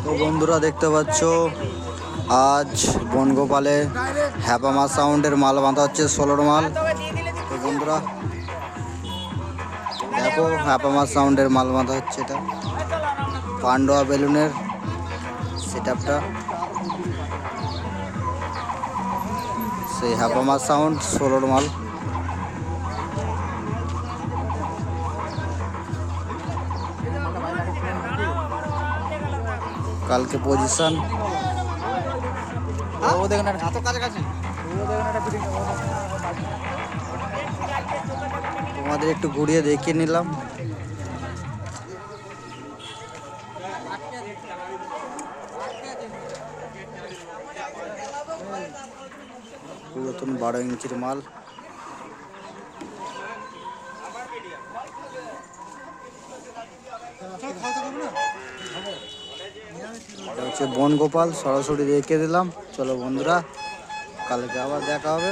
তো বন্ধুরা দেখতে পাচ্ছ আজ বনগোপালে হ্যাপামা সাউন্ডের মাল বাঁধা হচ্ছে, 16 মাল। তো বন্ধুরা দেখো হ্যাপামা সাউন্ডের মাল বাঁধা হচ্ছে, এটা পান্ডুয়া বেলুনের সেট আপটা, সেই হ্যাপামা সাউন্ড 16 মাল। কালকে পজিশন তোমাদের একটু ঘুরিয়ে দেখিয়ে নিলাম। পুরাতন 12 ইঞ্চির মাল। এটা হচ্ছে বনগোপাল, সরাসরি রেখে দিলাম। চলো বন্ধুরা, কালকে আবার দেখা হবে।